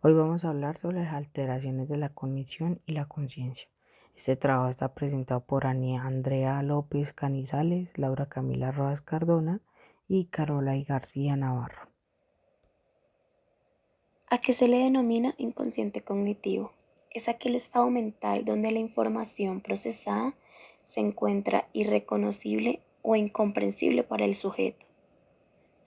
Hoy vamos a hablar sobre las alteraciones de la cognición y la conciencia. Este trabajo está presentado por Andrea López Canizales, Laura Camila Rojas Cardona y Carola y García Navarro. ¿A qué se le denomina inconsciente cognitivo? Es aquel estado mental donde la información procesada se encuentra irreconocible o incomprensible para el sujeto.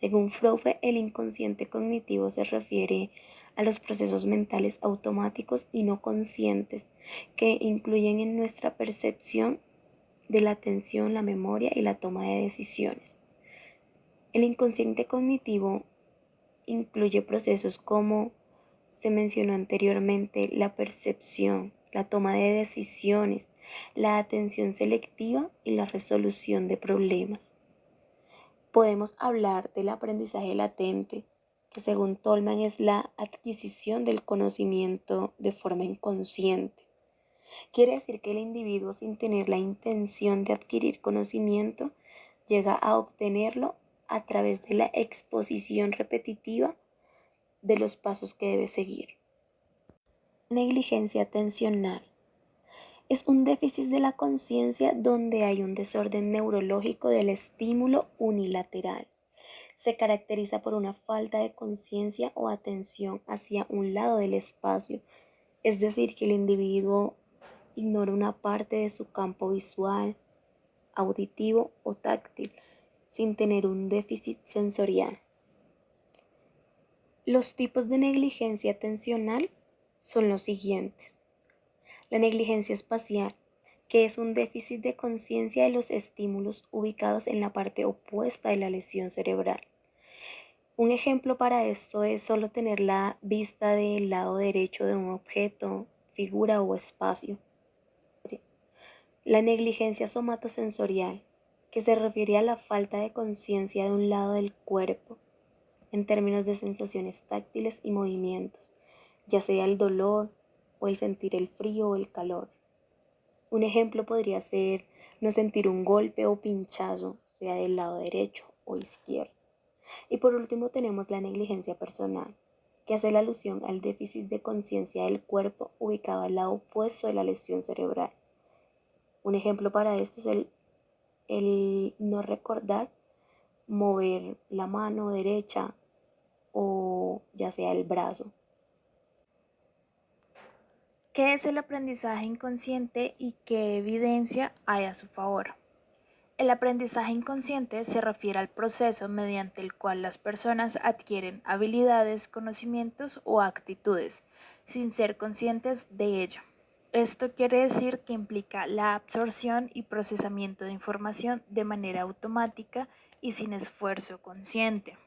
Según Freud, el inconsciente cognitivo se refiere a los procesos mentales automáticos y no conscientes que influyen en nuestra percepción de la atención, la memoria y la toma de decisiones. El inconsciente cognitivo incluye procesos como se mencionó anteriormente, la percepción, la toma de decisiones, la atención selectiva y la resolución de problemas. Podemos hablar del aprendizaje latente, que según Tolman es la adquisición del conocimiento de forma inconsciente. Quiere decir que el individuo, sin tener la intención de adquirir conocimiento, llega a obtenerlo a través de la exposición repetitiva de los pasos que debe seguir. Negligencia atencional. Es un déficit de la conciencia donde hay un desorden neurológico del estímulo unilateral. Se caracteriza por una falta de conciencia o atención hacia un lado del espacio, es decir, que el individuo ignora una parte de su campo visual, auditivo o táctil, sin tener un déficit sensorial. Los tipos de negligencia atencional son los siguientes. La negligencia espacial, que es un déficit de conciencia de los estímulos ubicados en la parte opuesta de la lesión cerebral. Un ejemplo para esto es solo tener la vista del lado derecho de un objeto, figura o espacio. La negligencia somatosensorial, que se refiere a la falta de conciencia de un lado del cuerpo en términos de sensaciones táctiles y movimientos, ya sea el dolor o el sentir el frío o el calor. Un ejemplo podría ser no sentir un golpe o pinchazo, sea del lado derecho o izquierdo. Y por último tenemos la negligencia personal, que hace la alusión al déficit de conciencia del cuerpo ubicado al lado opuesto de la lesión cerebral. Un ejemplo para esto es el no recordar mover la mano derecha o ya sea el brazo. ¿Qué es el aprendizaje inconsciente y qué evidencia hay a su favor? El aprendizaje inconsciente se refiere al proceso mediante el cual las personas adquieren habilidades, conocimientos o actitudes sin ser conscientes de ello. Esto quiere decir que implica la absorción y procesamiento de información de manera automática y sin esfuerzo consciente.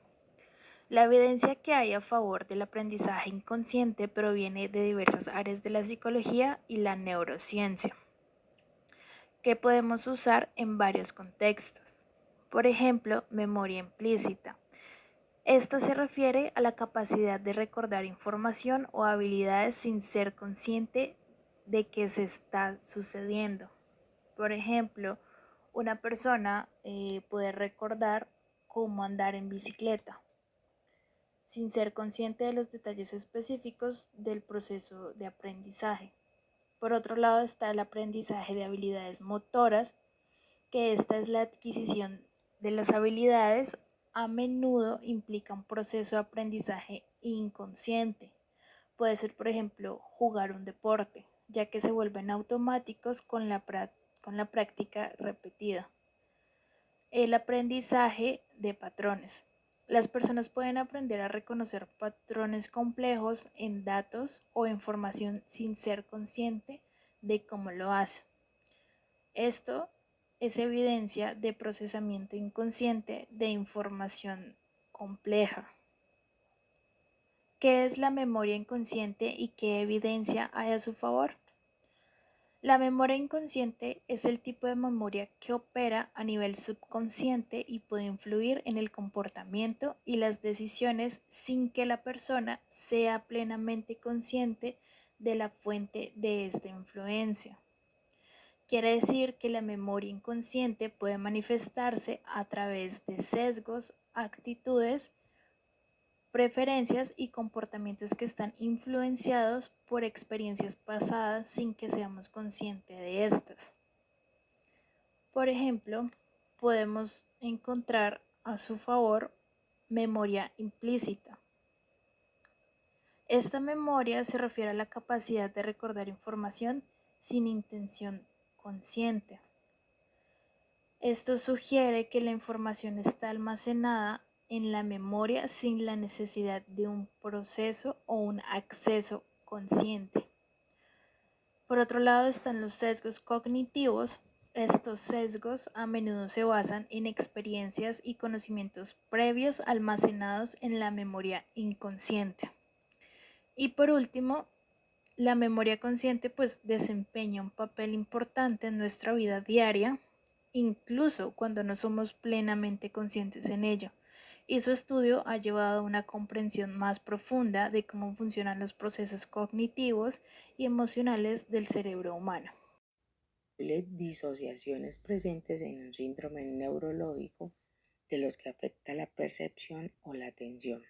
La evidencia que hay a favor del aprendizaje inconsciente proviene de diversas áreas de la psicología y la neurociencia, que podemos usar en varios contextos. Por ejemplo, memoria implícita. Esta se refiere a la capacidad de recordar información o habilidades sin ser consciente de que se está sucediendo. Por ejemplo, una persona puede recordar cómo andar en bicicleta sin ser consciente de los detalles específicos del proceso de aprendizaje. Por otro lado está el aprendizaje de habilidades motoras, que esta es la adquisición de las habilidades, a menudo implica un proceso de aprendizaje inconsciente. Puede ser, por ejemplo, jugar un deporte, ya que se vuelven automáticos con la práctica repetida. El aprendizaje de patrones. Las personas pueden aprender a reconocer patrones complejos en datos o información sin ser consciente de cómo lo hace. Esto es evidencia de procesamiento inconsciente de información compleja. ¿Qué es la memoria inconsciente y qué evidencia hay a su favor? La memoria inconsciente es el tipo de memoria que opera a nivel subconsciente y puede influir en el comportamiento y las decisiones sin que la persona sea plenamente consciente de la fuente de esta influencia. Quiere decir que la memoria inconsciente puede manifestarse a través de sesgos, actitudes preferencias y comportamientos que están influenciados por experiencias pasadas sin que seamos conscientes de estas. Por ejemplo, podemos encontrar a su favor memoria implícita. Esta memoria se refiere a la capacidad de recordar información sin intención consciente. Esto sugiere que la información está almacenada en la memoria sin la necesidad de un proceso o un acceso consciente. Por otro lado están los sesgos cognitivos. Estos sesgos a menudo se basan en experiencias y conocimientos previos almacenados en la memoria inconsciente. Y por último, la memoria consciente pues desempeña un papel importante en nuestra vida diaria, incluso cuando no somos plenamente conscientes en ello. Y su estudio ha llevado a una comprensión más profunda de cómo funcionan los procesos cognitivos y emocionales del cerebro humano. Disociaciones presentes en un síndrome neurológico de los que afecta la percepción o la atención.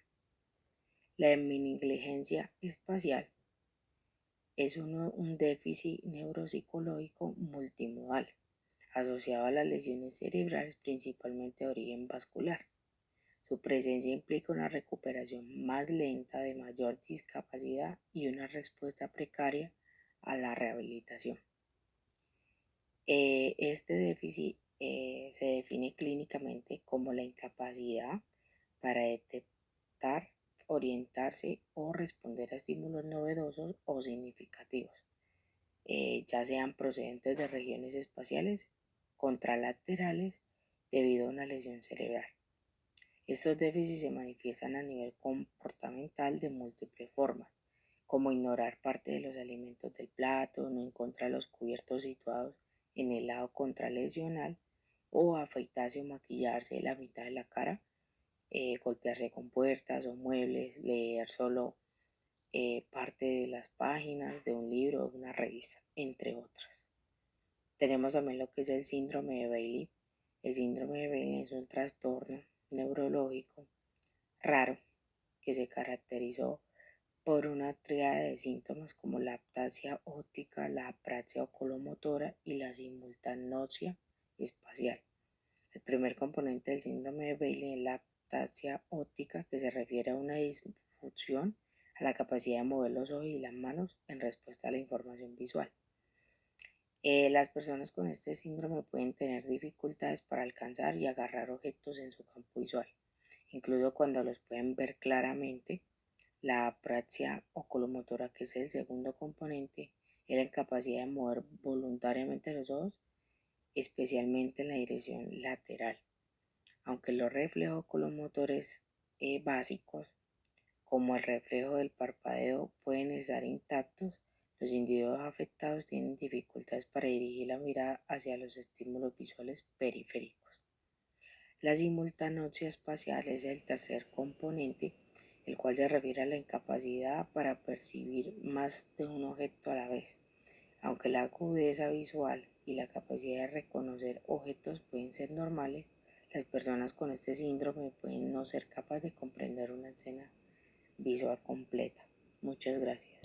La negligencia espacial es un déficit neuropsicológico multimodal asociado a las lesiones cerebrales principalmente de origen vascular. Su presencia implica una recuperación más lenta, de mayor discapacidad y una respuesta precaria a la rehabilitación. Este déficit se define clínicamente como la incapacidad para detectar, orientarse o responder a estímulos novedosos o significativos, ya sean procedentes de regiones espaciales contralaterales debido a una lesión cerebral. Estos déficits se manifiestan a nivel comportamental de múltiples formas, como ignorar parte de los alimentos del plato, no encontrar los cubiertos situados en el lado contralesional o afeitarse o maquillarse la mitad de la cara, golpearse con puertas o muebles, leer solo parte de las páginas de un libro o una revista, entre otras. Tenemos también lo que es el síndrome de Bailey. El síndrome de Bailey es un trastorno neurológico raro que se caracterizó por una tríada de síntomas como la ataxia óptica, la apraxia oculomotora y la simultanosia espacial. El primer componente del síndrome de Bailey es la ataxia óptica, que se refiere a una disfunción a la capacidad de mover los ojos y las manos en respuesta a la información visual. Las personas con este síndrome pueden tener dificultades para alcanzar y agarrar objetos en su campo visual, incluso cuando los pueden ver claramente. La apraxia oculomotora, que es el segundo componente, es la incapacidad de mover voluntariamente los ojos, especialmente en la dirección lateral. Aunque los reflejos oculomotores básicos, como el reflejo del parpadeo, pueden estar intactos, los individuos afectados tienen dificultades para dirigir la mirada hacia los estímulos visuales periféricos. La simultanosia espacial es el tercer componente, el cual se refiere a la incapacidad para percibir más de un objeto a la vez. Aunque la agudeza visual y la capacidad de reconocer objetos pueden ser normales, las personas con este síndrome pueden no ser capaces de comprender una escena visual completa. Muchas gracias.